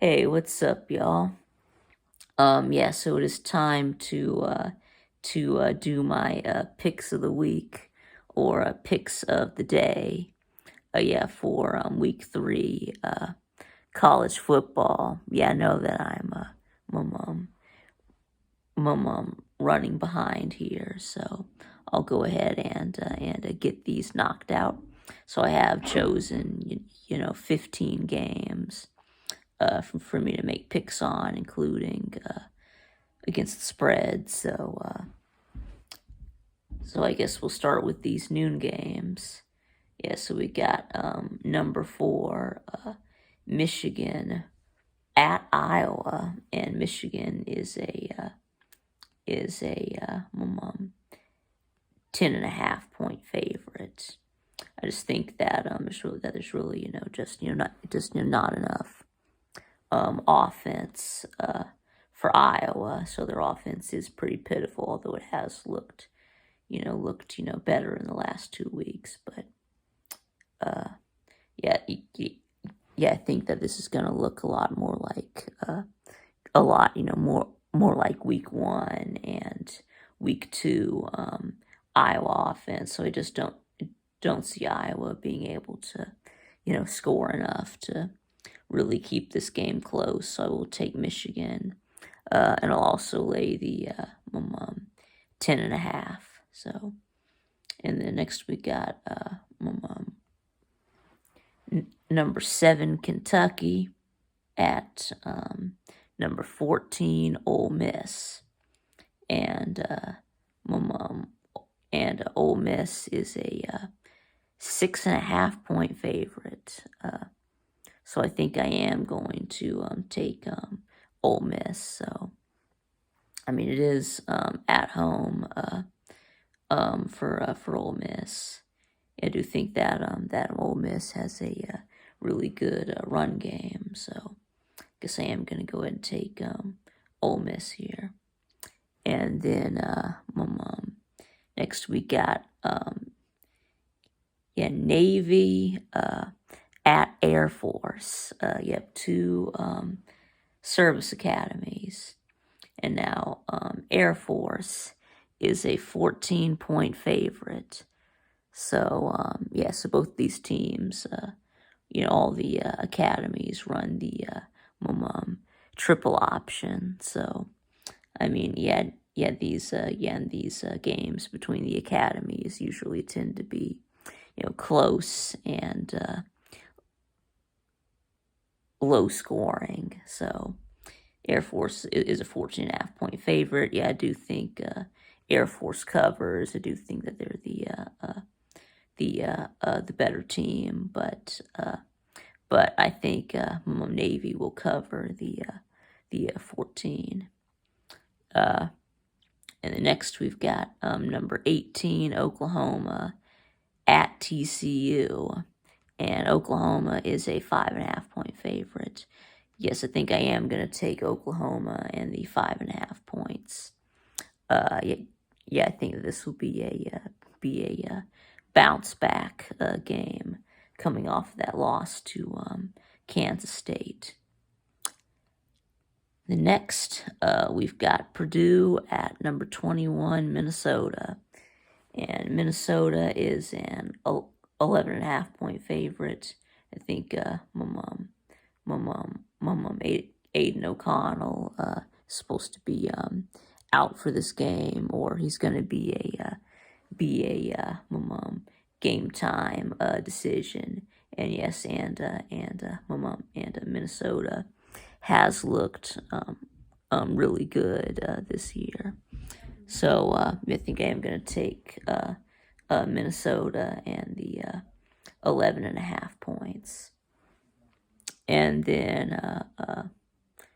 Hey, what's up, y'all? Yeah, so it is time to do my picks of the week or picks of the day. Yeah, for week 3, college football. Yeah, I know that I'm running behind here, so I'll go ahead and get these knocked out. So I have chosen 15 games for me to make picks on, including against the spread. So I guess we'll start with these noon games. Yeah, so we got number 4, Michigan at Iowa, and Michigan is a 10.5 point favorite. I just think that there's really not enough offense for Iowa. So their offense is pretty pitiful, although it has looked better in the last 2 weeks. But yeah, yeah, I think that this is going to look a lot more like more like week 1 and week 2 Iowa offense. So I just don't see Iowa being able to score enough to really keep this game close. So I will take Michigan, and I'll also lay the 10.5. So, and then next we got number 7 Kentucky at number 14 Ole Miss, and Ole Miss is a 6.5 point favorite. So I think I am going to take Ole Miss. So I mean, it is at home for Ole Miss. I do think that that Ole Miss has a really good run game. So I guess I am going to go ahead and take Ole Miss here. And then next we got Navy at Air Force. You have 2 service academies. And now Air Force is a 14-point favorite. So, so both these teams, all the academies run the triple option. So, I mean, these games between the academies usually tend to be, close and low scoring. So, Air Force is a 14.5 point favorite. Yeah, I do think Air Force covers. I do think that they're the better team, but I think Navy will cover the 14. And then next we've got number 18 Oklahoma at TCU, and Oklahoma is a 5.5 point favorite. Yes, I think I am going to take Oklahoma and the 5.5 points. Yeah, I think this will be a bounce back game coming off of that loss to Kansas State. The next, we've got Purdue at number 21 Minnesota, and Minnesota is an 11.5 point favorite. I think Aiden O'Connell is supposed to be out for this game, or he's going to be a game time decision. And yes, and Minnesota has looked really good this year. So I think I am going to take Minnesota and the 11.5 points. And then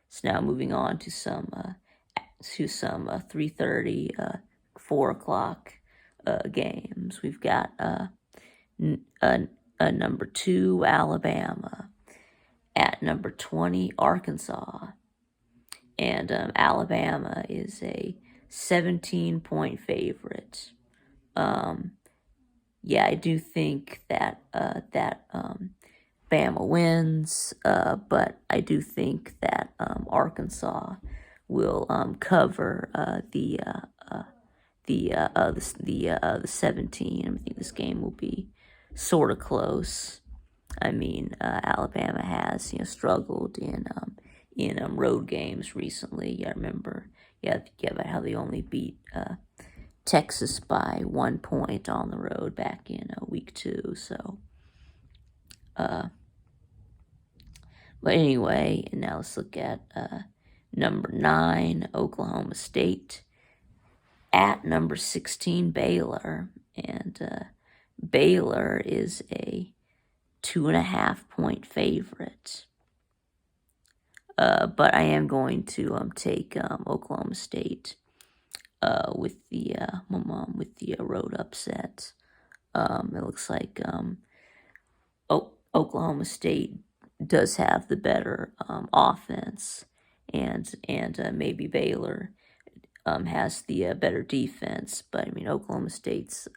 so now moving on to some 3:30, 4 o'clock games. We've got number 2 Alabama at number 20 Arkansas, and Alabama is a 17-point favorite. Yeah, I do think that Bama wins, but I do think that Arkansas will cover the 17. I think this game will be sort of close. I mean, Alabama has struggled in road games recently. I remember, about how they only beat Texas by 1 point on the road back in week 2. So, but anyway, and now let's look at number 9, Oklahoma State, at number 16, Baylor, and Baylor is a 2.5 point favorite. But I am going to take Oklahoma State with the road upset. It looks like Oklahoma State does have the better offense, and maybe Baylor has the better defense. But I mean, Oklahoma State's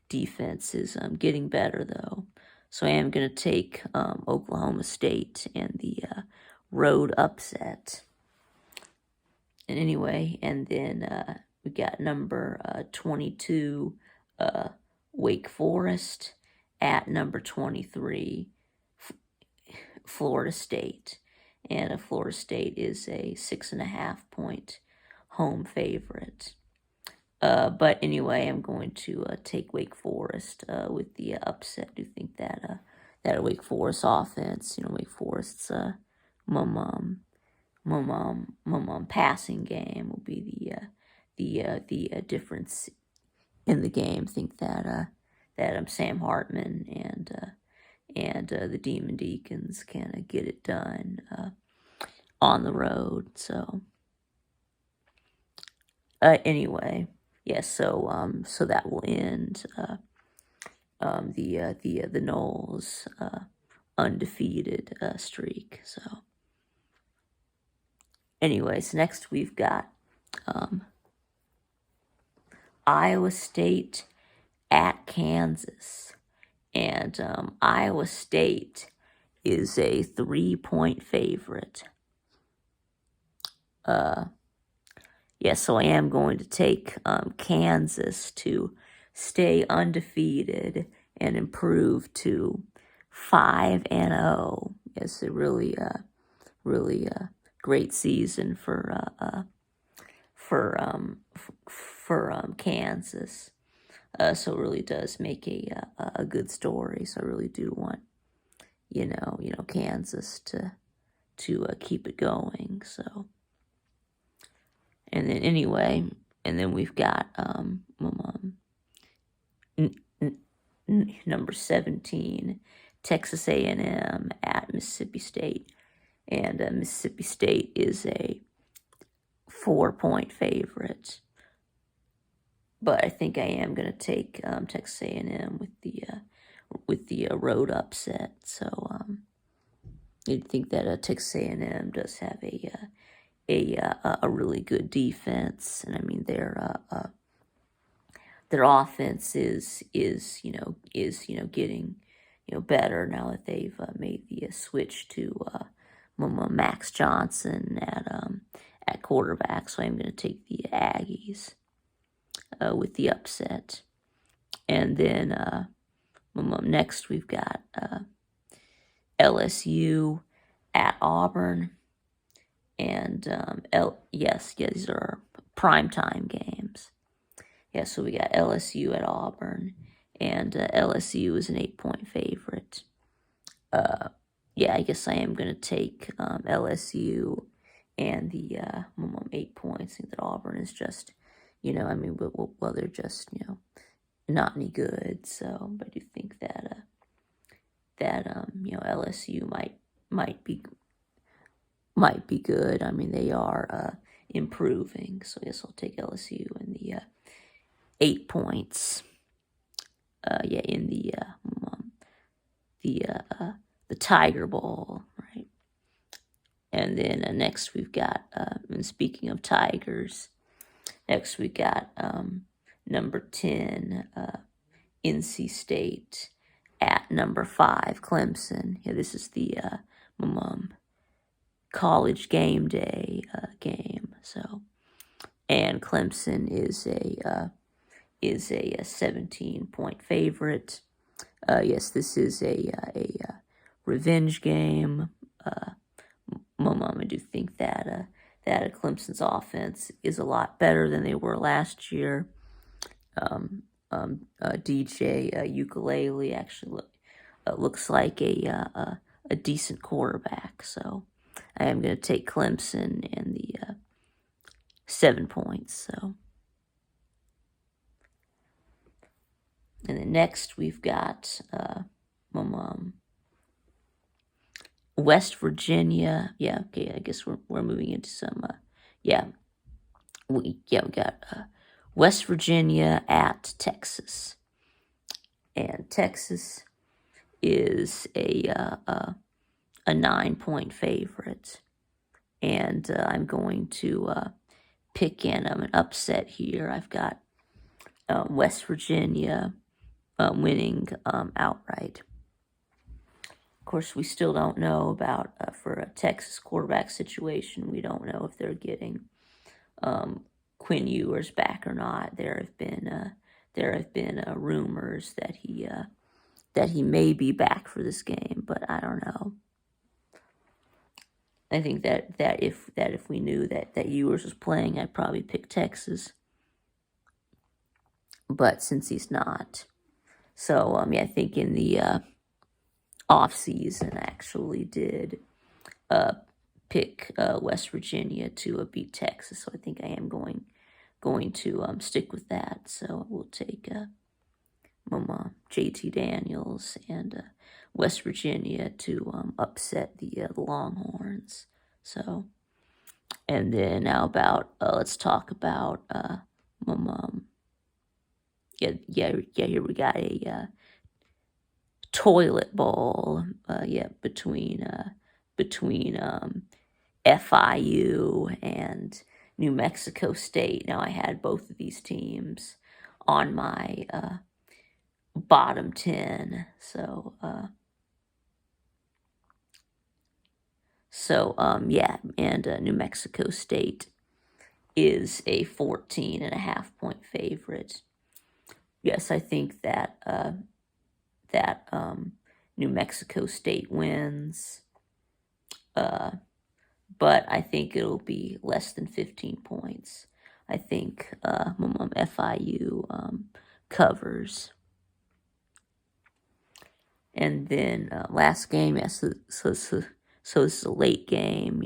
defense is getting better though. So I am going to take Oklahoma State and the road upset. And anyway, and then we got number 22, Wake Forest, at number 23, Florida State. And Florida State is a 6.5 point home favorite. But anyway, I'm going to take Wake Forest with the upset. I do think that that Wake Forest offense, Wake Forest's passing game will be the difference in the game. I think that Sam Hartman and the Demon Deacons can get it done on the road. So anyway. Yes, so that will end the Noles undefeated streak. So, anyways, next we've got Iowa State at Kansas, and Iowa State is a 3 point favorite. So I am going to take Kansas to stay undefeated and improve to 5-0. Yes, a really great season for Kansas. So it really does make a good story. So I really do want Kansas to keep it going. So. And then anyway, and then we've got number 17, Texas A&M at Mississippi State, and Mississippi State is a 4 point favorite. But I think I am going to take Texas A&M with the road upset. So you'd think that Texas A&M does have a really good defense, and I mean their offense is getting better now that they've made the switch to Max Johnson at quarterback. So I'm going to take the Aggies with the upset, and then next we've got LSU at Auburn. And these are primetime games. So we got LSU at Auburn, and LSU is an 8 point favorite. I guess I am going to take LSU and the 8 points. I think that Auburn is just, they're just, not any good. So, but I do think that LSU might be good. I mean, they are improving. So I guess I'll take LSU in the 8 points. In the Tiger Bowl, right? And then next we've got, and speaking of Tigers, next we got number 10, NC State at number 5, Clemson. Yeah, this is the college game day game. So, and Clemson is a 17-point favorite. Yes, this is a revenge game. I do think that Clemson's offense is a lot better than they were last year. DJ Ukulele actually looks like a decent quarterback. So I am going to take Clemson and the 7 points. So, and then next we've got West Virginia. Yeah, okay. I guess we're moving into some. We got West Virginia at Texas, and Texas is a 9-point favorite, and I'm going to pick in an upset here. I've got West Virginia winning outright. Of course, we still don't know about for a Texas quarterback situation. We don't know if they're getting Quinn Ewers back or not. There have been rumors that he may be back for this game, but I don't know. I think that if we knew that Ewers was playing, I'd probably pick Texas. But since he's not, so I think in the off season actually did pick West Virginia to beat Texas. So I think I am going to stick with that. So we'll take JT Daniels and West Virginia to upset the Longhorns. So, and then now about let's talk about here we got a toilet bowl between FIU and New Mexico State. Now I had both of these teams on my bottom 10. So and New Mexico State is a 14.5-point favorite. Yes, I think that New Mexico State wins, but I think it'll be less than 15 points. I think FIU covers. And then last game, yes, so this is a late game,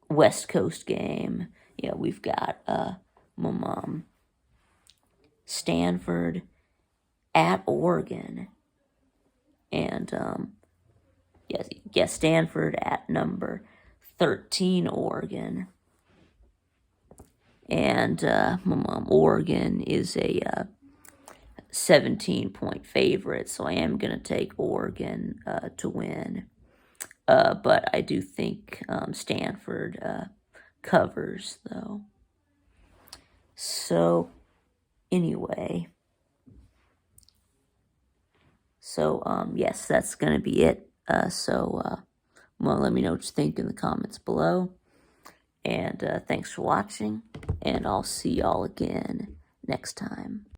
West Coast game. Yeah, we've got Stanford at Oregon, and Stanford at number 13 Oregon, and Oregon is a 17-point favorite, so I am going to take Oregon to win. But I do think Stanford covers, though. So, anyway. So, yes, that's going to be it. Let me know what you think in the comments below. And thanks for watching. And I'll see y'all again next time.